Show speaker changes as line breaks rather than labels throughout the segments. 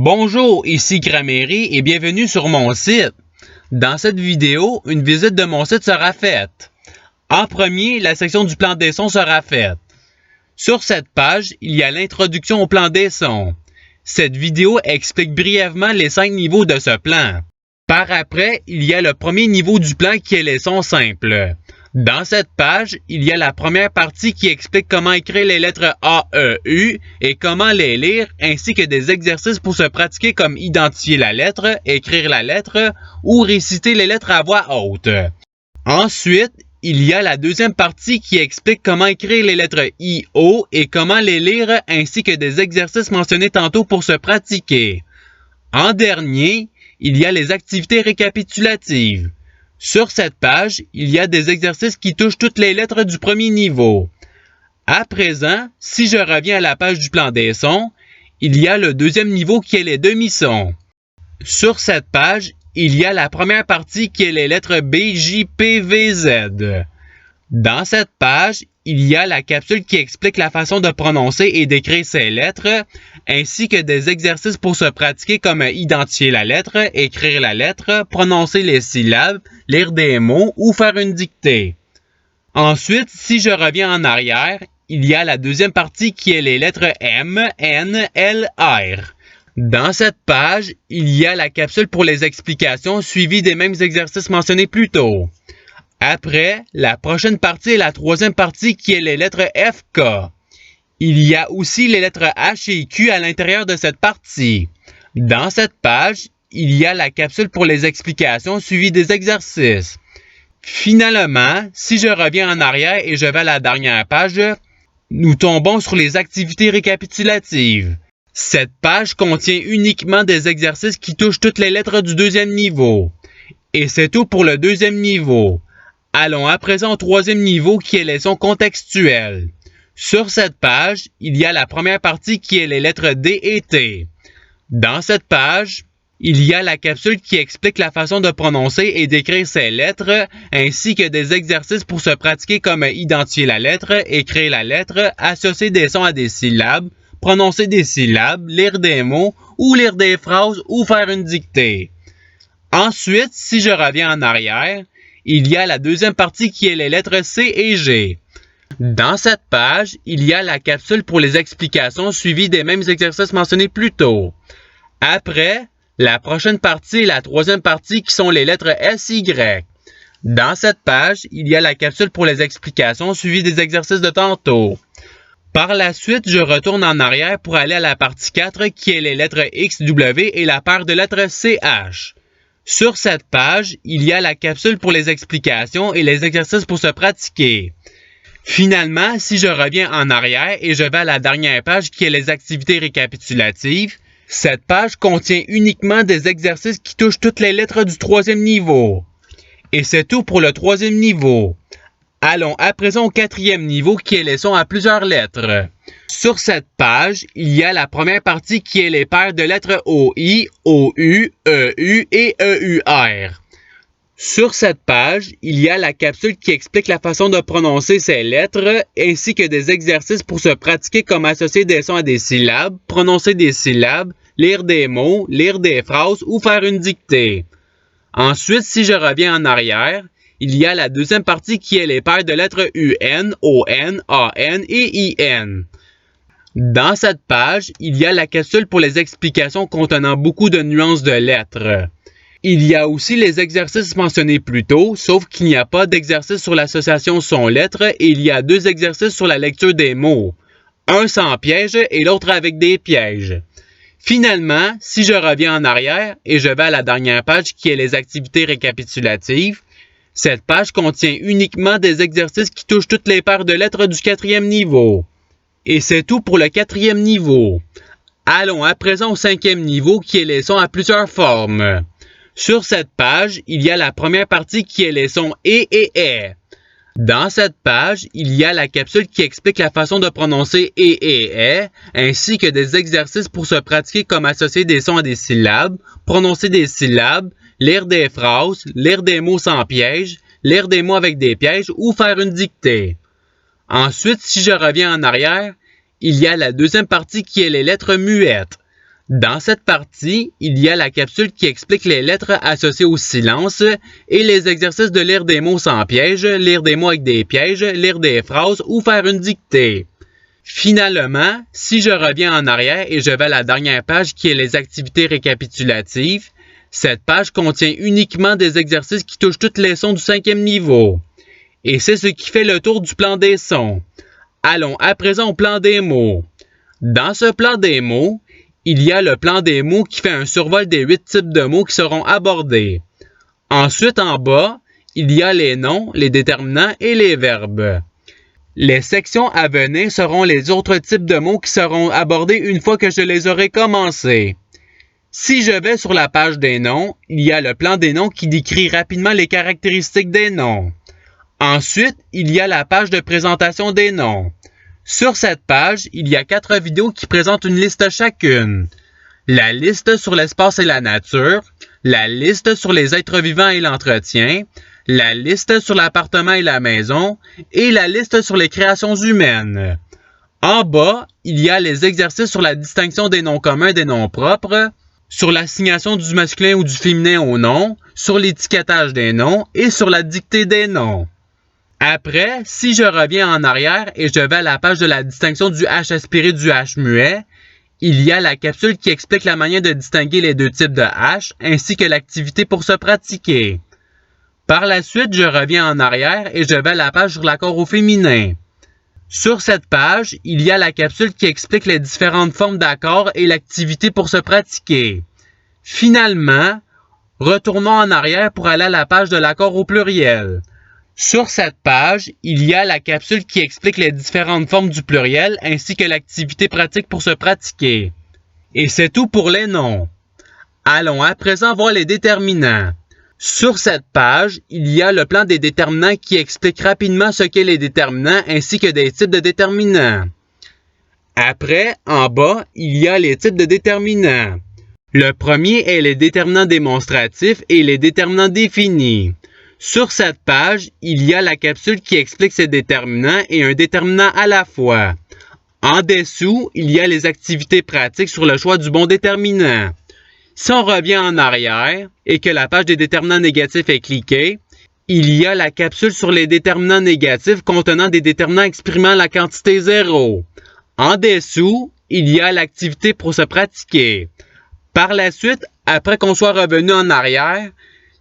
Bonjour, ici Gramairie et bienvenue sur mon site. Dans cette vidéo, une visite de mon site sera faite. En premier, la section du plan des sons sera faite. Sur cette page, il y a l'introduction au plan des sons. Cette vidéo explique brièvement les 5 niveaux de ce plan. Par après, il y a le premier niveau du plan qui est les sons simples. Dans cette page, il y a la première partie qui explique comment écrire les lettres A, E, U et comment les lire, ainsi que des exercices pour se pratiquer comme identifier la lettre, écrire la lettre ou réciter les lettres à voix haute. Ensuite, il y a la deuxième partie qui explique comment écrire les lettres I, O et comment les lire, ainsi que des exercices mentionnés tantôt pour se pratiquer. En dernier, il y a les activités récapitulatives. Sur cette page, il y a des exercices qui touchent toutes les lettres du premier niveau. À présent, si je reviens à la page du plan des sons, il y a le deuxième niveau qui est les demi-sons. Sur cette page, il y a la première partie qui est les lettres B, J, P, V, Z. Dans cette page, il y a la capsule qui explique la façon de prononcer et d'écrire ces lettres, ainsi que des exercices pour se pratiquer comme identifier la lettre, écrire la lettre, prononcer les syllabes, lire des mots ou faire une dictée. Ensuite, si je reviens en arrière, il y a la deuxième partie qui est les lettres M, N, L, R. Dans cette page, il y a la capsule pour les explications suivie des mêmes exercices mentionnés plus tôt. Après, la prochaine partie est la troisième partie qui est les lettres F, K. Il y a aussi les lettres H et Q à l'intérieur de cette partie. Dans cette page, il y a la capsule pour les explications suivie des exercices. Finalement, si je reviens en arrière et je vais à la dernière page, nous tombons sur les activités récapitulatives. Cette page contient uniquement des exercices qui touchent toutes les lettres du deuxième niveau. Et c'est tout pour le deuxième niveau. Allons à présent au troisième niveau qui est les sons contextuels. Sur cette page, il y a la première partie qui est les lettres D et T. Dans cette page, il y a la capsule qui explique la façon de prononcer et d'écrire ces lettres, ainsi que des exercices pour se pratiquer comme identifier la lettre, écrire la lettre, associer des sons à des syllabes, prononcer des syllabes, lire des mots ou lire des phrases ou faire une dictée. Ensuite, si je reviens en arrière, il y a la deuxième partie qui est les lettres C et G. Dans cette page, il y a la capsule pour les explications suivies des mêmes exercices mentionnés plus tôt. Après, la prochaine partie est la troisième partie qui sont les lettres S, Y. Dans cette page, il y a la capsule pour les explications suivies des exercices de tantôt. Par la suite, je retourne en arrière pour aller à la partie 4 qui est les lettres X, W et la paire de lettres C, H. Sur cette page, il y a la capsule pour les explications et les exercices pour se pratiquer. Finalement, si je reviens en arrière et je vais à la dernière page qui est les activités récapitulatives, cette page contient uniquement des exercices qui touchent toutes les lettres du troisième niveau. Et c'est tout pour le troisième niveau. Allons à présent au quatrième niveau qui est les sons à plusieurs lettres. Sur cette page, il y a la première partie qui est les paires de lettres OI, OU, EU et EUR. Sur cette page, il y a la capsule qui explique la façon de prononcer ces lettres, ainsi que des exercices pour se pratiquer comme associer des sons à des syllabes, prononcer des syllabes, lire des mots, lire des phrases ou faire une dictée. Ensuite, si je reviens en arrière, il y a la deuxième partie qui est les paires de lettres UN, ON, AN et IN. Dans cette page, il y a la capsule pour les explications contenant beaucoup de nuances de lettres. Il y a aussi les exercices mentionnés plus tôt, sauf qu'il n'y a pas d'exercice sur l'association son-lettre et il y a 2 exercices sur la lecture des mots. Un sans piège et l'autre avec des pièges. Finalement, si je reviens en arrière et je vais à la dernière page qui est les activités récapitulatives, cette page contient uniquement des exercices qui touchent toutes les paires de lettres du quatrième niveau. Et c'est tout pour le quatrième niveau. Allons à présent au cinquième niveau qui est les sons à plusieurs formes. Sur cette page, il y a la première partie qui est les sons E et E. Dans cette page, il y a la capsule qui explique la façon de prononcer E et E, ainsi que des exercices pour se pratiquer comme associer des sons à des syllabes, prononcer des syllabes, lire des phrases, lire des mots sans piège, lire des mots avec des pièges ou faire une dictée. Ensuite, si je reviens en arrière, il y a la deuxième partie qui est les lettres muettes. Dans cette partie, il y a la capsule qui explique les lettres associées au silence et les exercices de lire des mots sans piège, lire des mots avec des pièges, lire des phrases ou faire une dictée. Finalement, si je reviens en arrière et je vais à la dernière page qui est les activités récapitulatives, cette page contient uniquement des exercices qui touchent toutes les sons du 5e niveau. Et c'est ce qui fait le tour du plan des sons. Allons à présent au plan des mots. Dans ce plan des mots, il y a le plan des mots qui fait un survol des 8 types de mots qui seront abordés. Ensuite, en bas, il y a les noms, les déterminants et les verbes. Les sections à venir seront les autres types de mots qui seront abordés une fois que je les aurai commencés. Si je vais sur la page des noms, il y a le plan des noms qui décrit rapidement les caractéristiques des noms. Ensuite, il y a la page de présentation des noms. Sur cette page, il y a 4 vidéos qui présentent une liste chacune. La liste sur l'espace et la nature, la liste sur les êtres vivants et l'entretien, la liste sur l'appartement et la maison, et la liste sur les créations humaines. En bas, il y a les exercices sur la distinction des noms communs des noms propres, sur l'assignation du masculin ou du féminin aux noms, sur l'étiquetage des noms et sur la dictée des noms. Après, si je reviens en arrière et je vais à la page de la distinction du H aspiré du H muet, il y a la capsule qui explique la manière de distinguer les 2 types de H ainsi que l'activité pour se pratiquer. Par la suite, je reviens en arrière et je vais à la page sur l'accord au féminin. Sur cette page, il y a la capsule qui explique les différentes formes d'accords et l'activité pour se pratiquer. Finalement, retournons en arrière pour aller à la page de l'accord au pluriel. Sur cette page, il y a la capsule qui explique les différentes formes du pluriel ainsi que l'activité pratique pour se pratiquer. Et c'est tout pour les noms. Allons à présent voir les déterminants. Sur cette page, il y a le plan des déterminants qui explique rapidement ce qu'est les déterminants ainsi que des types de déterminants. Après, en bas, il y a les types de déterminants. Le premier est les déterminants démonstratifs et les déterminants définis. Sur cette page, il y a la capsule qui explique ces déterminants et un déterminant à la fois. En dessous, il y a les activités pratiques sur le choix du bon déterminant. Si on revient en arrière et que la page des déterminants négatifs est cliquée, il y a la capsule sur les déterminants négatifs contenant des déterminants exprimant la quantité 0. En dessous, il y a l'activité pour se pratiquer. Par la suite, après qu'on soit revenu en arrière,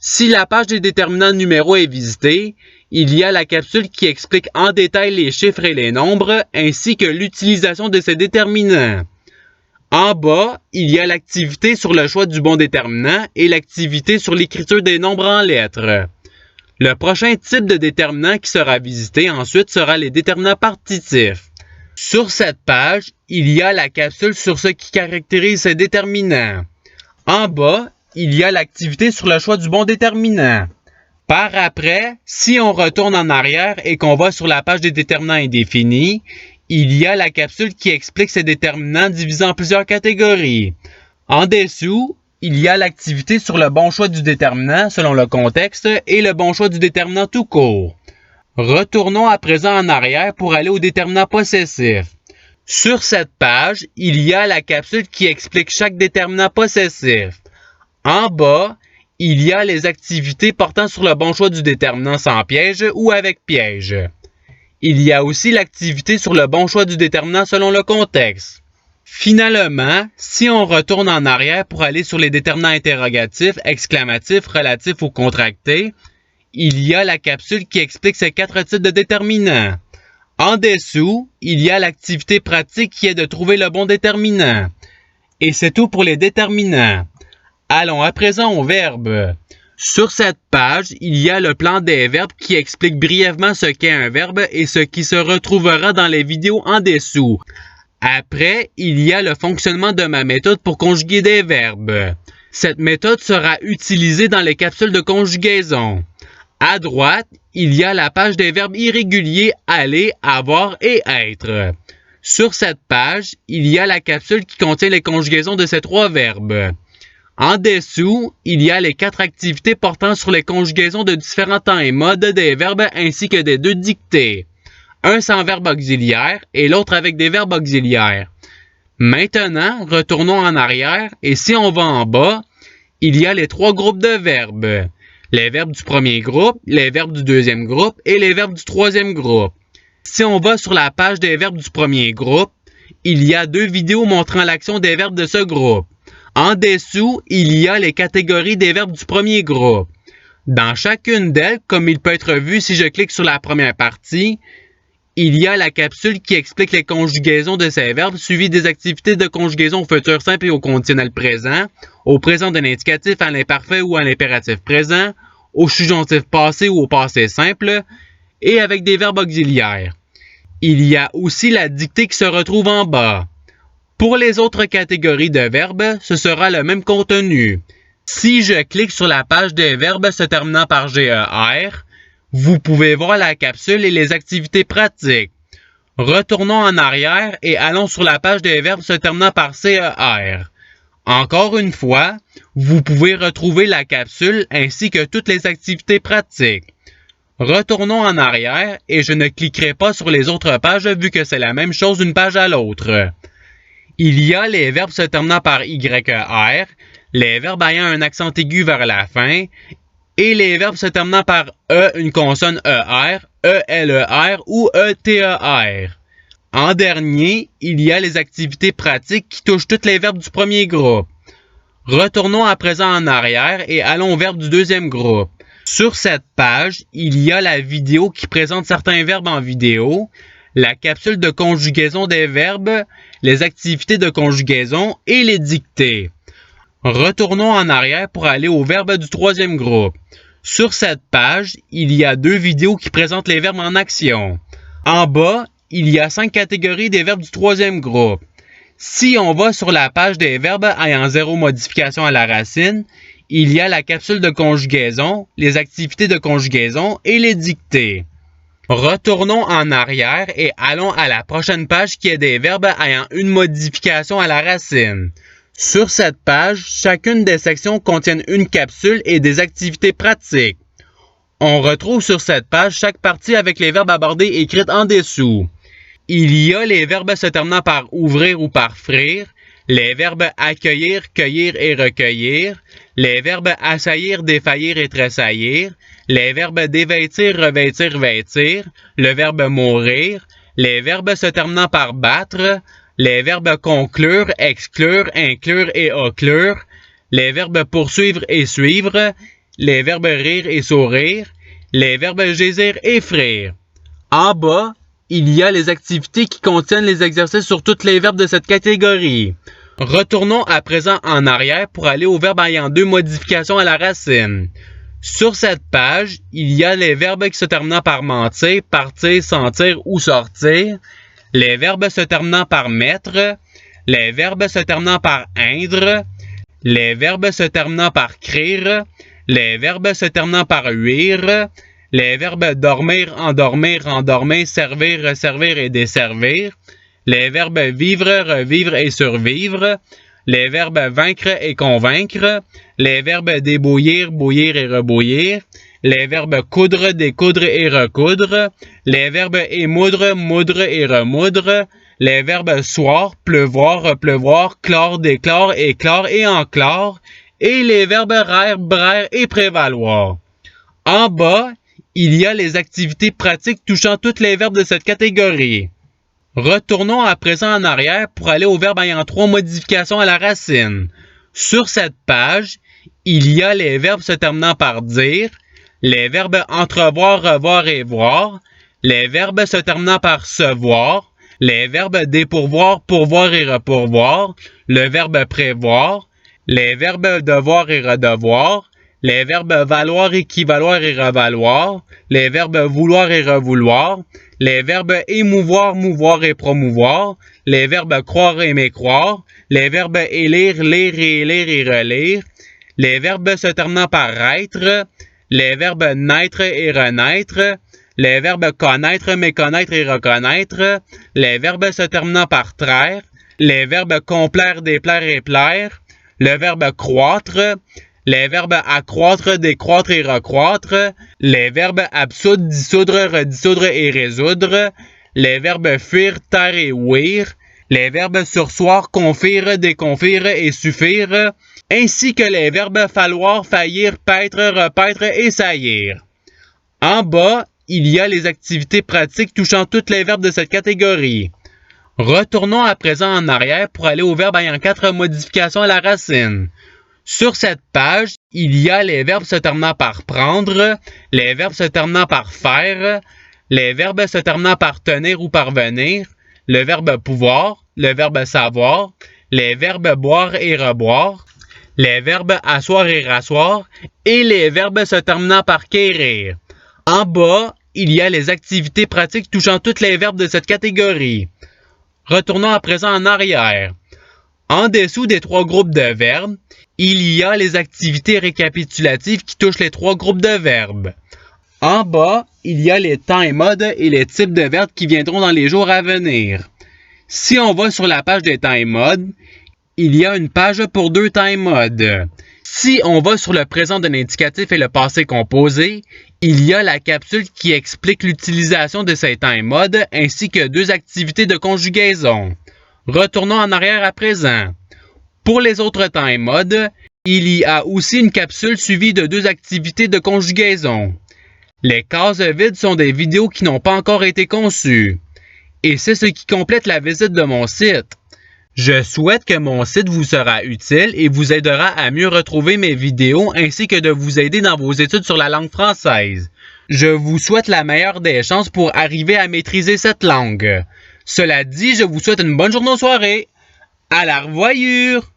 si la page des déterminants numéros est visitée, il y a la capsule qui explique en détail les chiffres et les nombres ainsi que l'utilisation de ces déterminants. En bas, il y a l'activité sur le choix du bon déterminant et l'activité sur l'écriture des nombres en lettres. Le prochain type de déterminant qui sera visité ensuite sera les déterminants partitifs. Sur cette page, il y a la capsule sur ce qui caractérise ces déterminants. En bas, il y a l'activité sur le choix du bon déterminant. Par après, si on retourne en arrière et qu'on va sur la page des déterminants indéfinis, il y a la capsule qui explique ces déterminants divisés en plusieurs catégories. En dessous, il y a l'activité sur le bon choix du déterminant selon le contexte et le bon choix du déterminant tout court. Retournons à présent en arrière pour aller au déterminant possessif. Sur cette page, il y a la capsule qui explique chaque déterminant possessif. En bas, il y a les activités portant sur le bon choix du déterminant sans piège ou avec piège. Il y a aussi l'activité sur le bon choix du déterminant selon le contexte. Finalement, si on retourne en arrière pour aller sur les déterminants interrogatifs, exclamatifs, relatifs ou contractés, il y a la capsule qui explique ces 4 types de déterminants. En dessous, il y a l'activité pratique qui est de trouver le bon déterminant. Et c'est tout pour les déterminants. Allons à présent aux verbes. Sur cette page, il y a le plan des verbes qui explique brièvement ce qu'est un verbe et ce qui se retrouvera dans les vidéos en dessous. Après, il y a le fonctionnement de ma méthode pour conjuguer des verbes. Cette méthode sera utilisée dans les capsules de conjugaison. À droite, il y a la page des verbes irréguliers aller, avoir et être. Sur cette page, il y a la capsule qui contient les conjugaisons de ces 3 verbes. En dessous, il y a les 4 activités portant sur les conjugaisons de différents temps et modes des verbes ainsi que des 2 dictées. Un sans verbe auxiliaire et l'autre avec des verbes auxiliaires. Maintenant, retournons en arrière et si on va en bas, il y a les 3 groupes de verbes. Les verbes du premier groupe, les verbes du deuxième groupe et les verbes du troisième groupe. Si on va sur la page des verbes du premier groupe, il y a 2 vidéos montrant l'action des verbes de ce groupe. En dessous, il y a les catégories des verbes du premier groupe. Dans chacune d'elles, comme il peut être vu si je clique sur la première partie, il y a la capsule qui explique les conjugaisons de ces verbes suivies des activités de conjugaison au futur simple et au conditionnel présent, au présent de l'indicatif, à l'imparfait ou à l'impératif présent, au subjonctif passé ou au passé simple, et avec des verbes auxiliaires. Il y a aussi la dictée qui se retrouve en bas. Pour les autres catégories de verbes, ce sera le même contenu. Si je clique sur la page des verbes se terminant par GER, vous pouvez voir la capsule et les activités pratiques. Retournons en arrière et allons sur la page des verbes se terminant par CER. Encore une fois, vous pouvez retrouver la capsule ainsi que toutes les activités pratiques. Retournons en arrière et je ne cliquerai pas sur les autres pages vu que c'est la même chose d'une page à l'autre. Il y a les verbes se terminant par YER, les verbes ayant un accent aigu vers la fin, et les verbes se terminant par E, une consonne ER, ELER ou ETER. En dernier, il y a les activités pratiques qui touchent tous les verbes du premier groupe. Retournons à présent en arrière et allons aux verbes du deuxième groupe. Sur cette page, il y a la vidéo qui présente certains verbes en vidéo, la capsule de conjugaison des verbes, les activités de conjugaison et les dictées. Retournons en arrière pour aller aux verbes du troisième groupe. Sur cette page, il y a 2 vidéos qui présentent les verbes en action. En bas, il y a 5 catégories des verbes du troisième groupe. Si on va sur la page des verbes ayant 0 modification à la racine, il y a la capsule de conjugaison, les activités de conjugaison et les dictées. Retournons en arrière et allons à la prochaine page qui est des verbes ayant une modification à la racine. Sur cette page, chacune des sections contient une capsule et des activités pratiques. On retrouve sur cette page chaque partie avec les verbes abordés écrites en dessous. Il y a les verbes se terminant par ouvrir ou par frire, les verbes accueillir, cueillir et recueillir, les verbes assaillir, défaillir et tressaillir, les verbes dévêtir, revêtir, vêtir, le verbe mourir, les verbes se terminant par battre, les verbes conclure, exclure, inclure et occlure, les verbes poursuivre et suivre, les verbes rire et sourire, les verbes jaisir et frire. En bas, il y a les activités qui contiennent les exercices sur tous les verbes de cette catégorie. Retournons à présent en arrière pour aller aux verbes ayant 2 modifications à la racine. Sur cette page, il y a les verbes qui se terminant par mentir, partir, sentir ou sortir, les verbes se terminant par mettre, les verbes se terminant par indre, les verbes se terminant par crire, les verbes se terminant par huire, les verbes dormir, endormir, endormir, servir, resservir et desservir, les verbes vivre, revivre et survivre, les verbes vaincre et convaincre, les verbes débouillir, bouillir et rebouillir, les verbes coudre, découdre et recoudre, les verbes émoudre, moudre et remoudre, les verbes soir, pleuvoir, repleuvoir, clore, déclore, éclore et enclore, et les verbes raire, braire et prévaloir. En bas, il y a les activités pratiques touchant tous les verbes de cette catégorie. Retournons à présent en arrière pour aller aux verbes ayant 3 modifications à la racine. Sur cette page, il y a les verbes se terminant par dire, les verbes entrevoir, revoir et voir, les verbes se terminant par se voir, les verbes dépourvoir, pourvoir et repourvoir, le verbe prévoir, les verbes devoir et redevoir, les verbes valoir, équivaloir et revaloir, les verbes vouloir et revouloir, les verbes émouvoir, mouvoir et promouvoir, les verbes croire et mécroire, les verbes élire, lire et élire et relire, les verbes se terminant par être, les verbes naître et renaître, les verbes connaître, méconnaître et reconnaître, les verbes se terminant par traire, les verbes complaire, déplaire et plaire, le verbe croître, les verbes accroître, décroître et recroître, les verbes absoudre, dissoudre, redissoudre et résoudre, les verbes fuir, taire et ouïr, les verbes sursoir, confire, déconfire et suffire, ainsi que les verbes falloir, faillir, paître, repaître et saillir. En bas, il y a les activités pratiques touchant tous les verbes de cette catégorie. Retournons à présent en arrière pour aller aux verbes ayant 4 modifications à la racine. Sur cette page, il y a les verbes se terminant par prendre, les verbes se terminant par faire, les verbes se terminant par tenir ou parvenir, le verbe pouvoir, le verbe savoir, les verbes boire et reboire, les verbes asseoir et rasseoir et les verbes se terminant par quérir. En bas, il y a les activités pratiques touchant tous les verbes de cette catégorie. Retournons à présent en arrière. En dessous des 3 groupes de verbes, il y a les activités récapitulatives qui touchent les 3 groupes de verbes. En bas, il y a les temps et modes et les types de verbes qui viendront dans les jours à venir. Si on va sur la page des temps et modes, il y a une page pour 2 temps et modes. Si on va sur le présent de l'indicatif et le passé composé, il y a la capsule qui explique l'utilisation de ces temps et modes ainsi que 2 activités de conjugaison. Retournons en arrière à présent. Pour les autres temps et modes, il y a aussi une capsule suivie de 2 activités de conjugaison. Les cases vides sont des vidéos qui n'ont pas encore été conçues. Et c'est ce qui complète la visite de mon site. Je souhaite que mon site vous sera utile et vous aidera à mieux retrouver mes vidéos ainsi que de vous aider dans vos études sur la langue française. Je vous souhaite la meilleure des chances pour arriver à maîtriser cette langue. Cela dit, je vous souhaite une bonne journée ou soirée. À la revoyure!